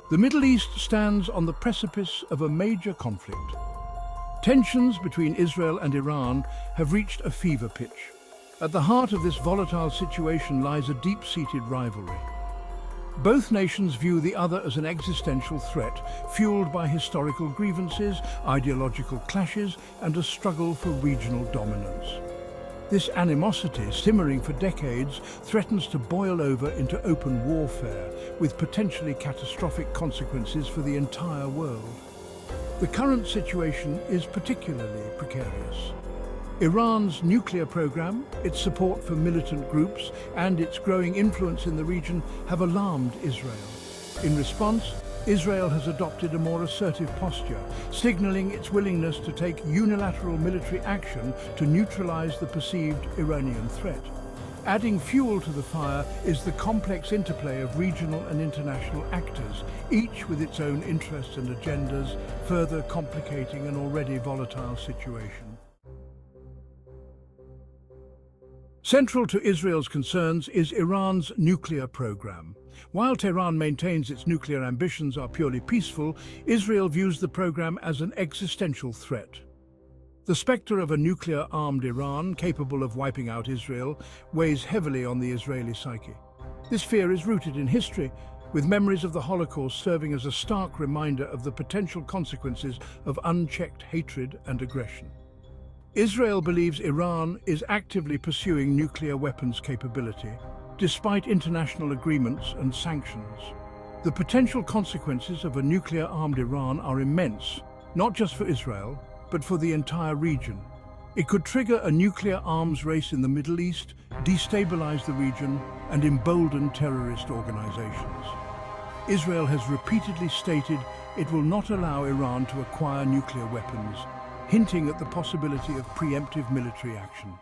The Middle East stands on the precipice of a major conflict. Tensions between Israel and Iran have reached a fever pitch. At the heart of this volatile situation lies a deep-seated rivalry. Both nations view the other as an existential threat, fueled by historical grievances, ideological clashes, and a struggle for regional dominance. This animosity, simmering for decades, threatens to boil over into open warfare, with potentially catastrophic consequences for the entire world. The current situation is particularly precarious. Iran's nuclear program, its support for militant groups, and its growing influence in the region have alarmed Israel. In response, Israel has adopted a more assertive posture, signaling its willingness to take unilateral military action to neutralize the perceived Iranian threat. Adding fuel to the fire is the complex interplay of regional and international actors, each with its own interests and agendas, further complicating an already volatile situation. Central to Israel's concerns is Iran's nuclear program. While Tehran maintains its nuclear ambitions are purely peaceful, Israel views the program as an existential threat. The specter of a nuclear-armed Iran, capable of wiping out Israel, weighs heavily on the Israeli psyche. This fear is rooted in history, with memories of the Holocaust serving as a stark reminder of the potential consequences of unchecked hatred and aggression. Israel believes Iran is actively pursuing nuclear weapons capability, despite international agreements and sanctions. The potential consequences of a nuclear-armed Iran are immense, not just for Israel, but for the entire region. It could trigger a nuclear arms race in the Middle East, destabilize the region, and embolden terrorist organizations. Israel has repeatedly stated it will not allow Iran to acquire nuclear weapons, hinting at the possibility of preemptive military action.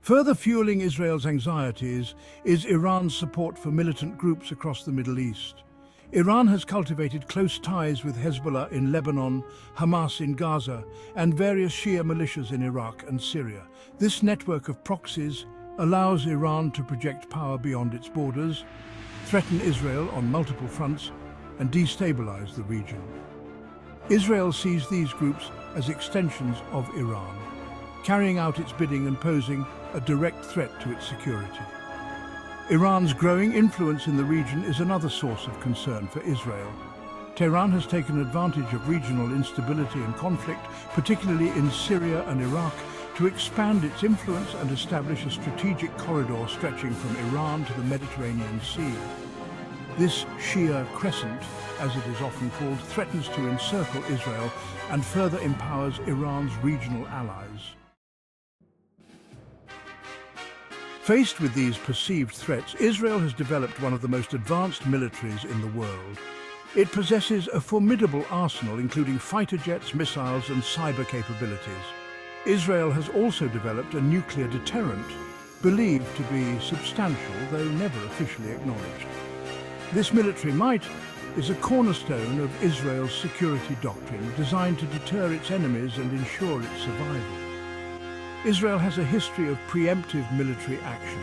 Further fueling Israel's anxieties is Iran's support for militant groups across the Middle East. Iran has cultivated close ties with Hezbollah in Lebanon, Hamas in Gaza, and various Shia militias in Iraq and Syria. This network of proxies allows Iran to project power beyond its borders, threaten Israel on multiple fronts, and destabilize the region. Israel sees these groups as extensions of Iran, carrying out its bidding and posing a direct threat to its security. Iran's growing influence in the region is another source of concern for Israel. Tehran has taken advantage of regional instability and conflict, particularly in Syria and Iraq, to expand its influence and establish a strategic corridor stretching from Iran to the Mediterranean Sea. This Shia crescent, as it is often called, threatens to encircle Israel and further empowers Iran's regional allies. Faced with these perceived threats, Israel has developed one of the most advanced militaries in the world. It possesses a formidable arsenal, including fighter jets, missiles, and cyber capabilities. Israel has also developed a nuclear deterrent, believed to be substantial, though never officially acknowledged. This military might is a cornerstone of Israel's security doctrine, designed to deter its enemies and ensure its survival. Israel has a history of preemptive military action.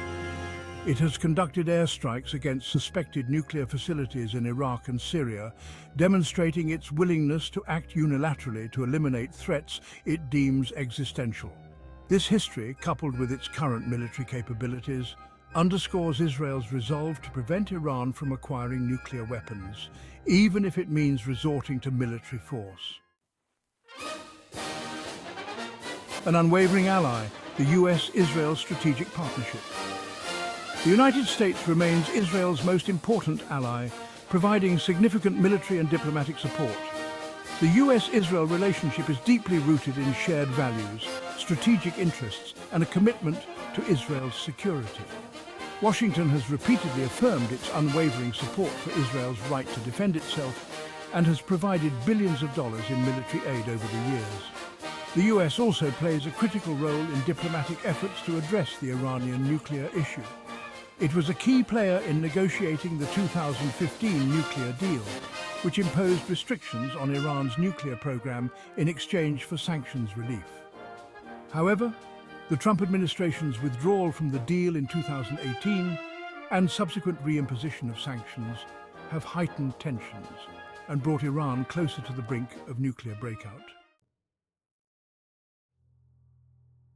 It has conducted airstrikes against suspected nuclear facilities in Iraq and Syria, demonstrating its willingness to act unilaterally to eliminate threats it deems existential. This history, coupled with its current military capabilities, underscores Israel's resolve to prevent Iran from acquiring nuclear weapons, even if it means resorting to military force. An unwavering ally, the US-Israel strategic partnership. The United States remains Israel's most important ally, providing significant military and diplomatic support. The US-Israel relationship is deeply rooted in shared values, strategic interests, and a commitment to Israel's security. Washington has repeatedly affirmed its unwavering support for Israel's right to defend itself and has provided billions of dollars in military aid over the years. The US also plays a critical role in diplomatic efforts to address the Iranian nuclear issue. It was a key player in negotiating the 2015 nuclear deal, which imposed restrictions on Iran's nuclear program in exchange for sanctions relief. However, the Trump administration's withdrawal from the deal in 2018 and subsequent reimposition of sanctions have heightened tensions and brought Iran closer to the brink of nuclear breakout.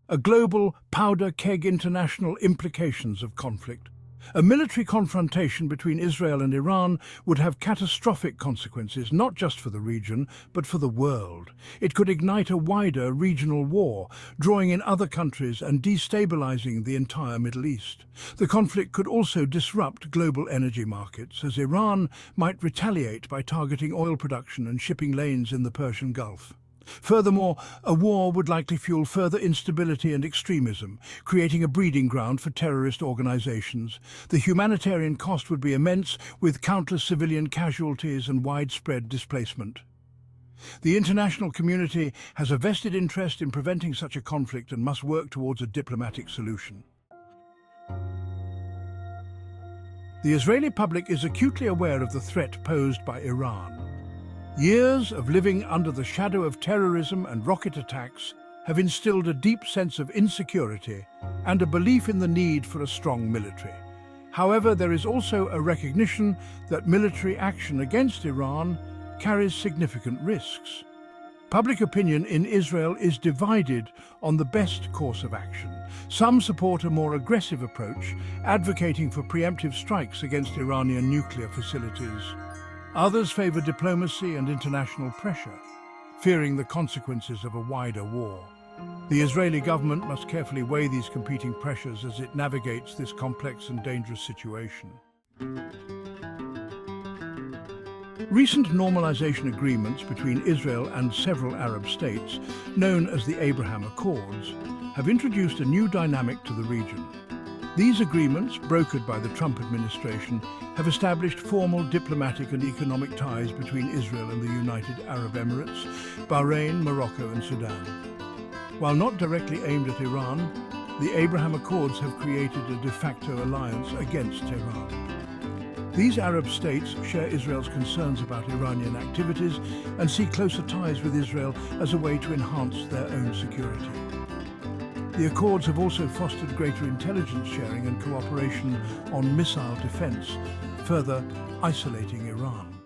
A global powder keg international implications of conflict. A military confrontation between Israel and Iran would have catastrophic consequences, not just for the region, but for the world. It could ignite a wider regional war, drawing in other countries and destabilizing the entire Middle East. The conflict could also disrupt global energy markets, as Iran might retaliate by targeting oil production and shipping lanes in the Persian Gulf. Furthermore, a war would likely fuel further instability and extremism, creating a breeding ground for terrorist organizations. The humanitarian cost would be immense, with countless civilian casualties and widespread displacement. The international community has a vested interest in preventing such a conflict and must work towards a diplomatic solution. The Israeli public is acutely aware of the threat posed by Iran. Years of living under the shadow of terrorism and rocket attacks have instilled a deep sense of insecurity and a belief in the need for a strong military. However, there is also a recognition that military action against Iran carries significant risks. Public opinion in Israel is divided on the best course of action. Some support a more aggressive approach, advocating for preemptive strikes against Iranian nuclear facilities. Others favor diplomacy and international pressure, fearing the consequences of a wider war. The Israeli government must carefully weigh these competing pressures as it navigates this complex and dangerous situation. Recent normalization agreements between Israel and several Arab states, known as the Abraham Accords, have introduced a new dynamic to the region. These agreements, brokered by the Trump administration, have established formal diplomatic and economic ties between Israel and the United Arab Emirates, Bahrain, Morocco and Sudan. While not directly aimed at Iran, the Abraham Accords have created a de facto alliance against Tehran. These Arab states share Israel's concerns about Iranian activities and see closer ties with Israel as a way to enhance their own security. The Accords have also fostered greater intelligence sharing and cooperation on missile defense, further isolating Iran.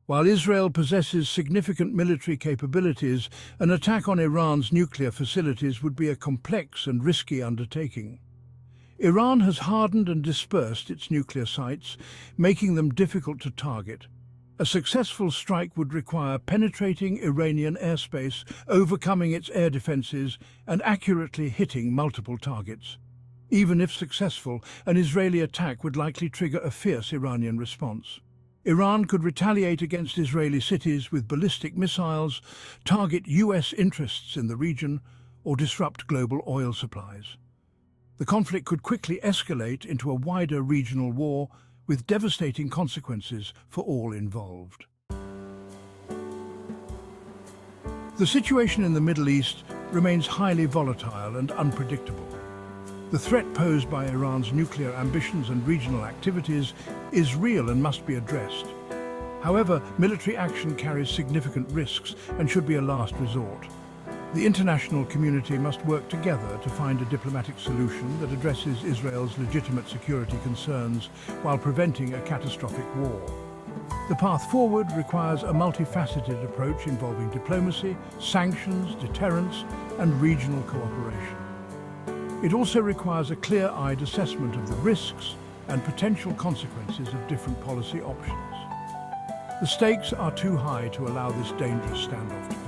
While Israel possesses significant military capabilities, an attack on Iran's nuclear facilities would be a complex and risky undertaking. Iran has hardened and dispersed its nuclear sites, making them difficult to target. A successful strike would require penetrating Iranian airspace, overcoming its air defenses, and accurately hitting multiple targets. Even if successful, an Israeli attack would likely trigger a fierce Iranian response. Iran could retaliate against Israeli cities with ballistic missiles, target US interests in the region, or disrupt global oil supplies. The conflict could quickly escalate into a wider regional war, with devastating consequences for all involved. The situation in the Middle East remains highly volatile and unpredictable. The threat posed by Iran's nuclear ambitions and regional activities is real and must be addressed. However, military action carries significant risks and should be a last resort. The international community must work together to find a diplomatic solution that addresses Israel's legitimate security concerns while preventing a catastrophic war. The path forward requires a multifaceted approach involving diplomacy, sanctions, deterrence, and regional cooperation. It also requires a clear-eyed assessment of the risks and potential consequences of different policy options. The stakes are too high to allow this dangerous standoff to continue.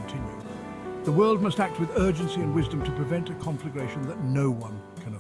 The world must act with urgency and wisdom to prevent a conflagration that no one can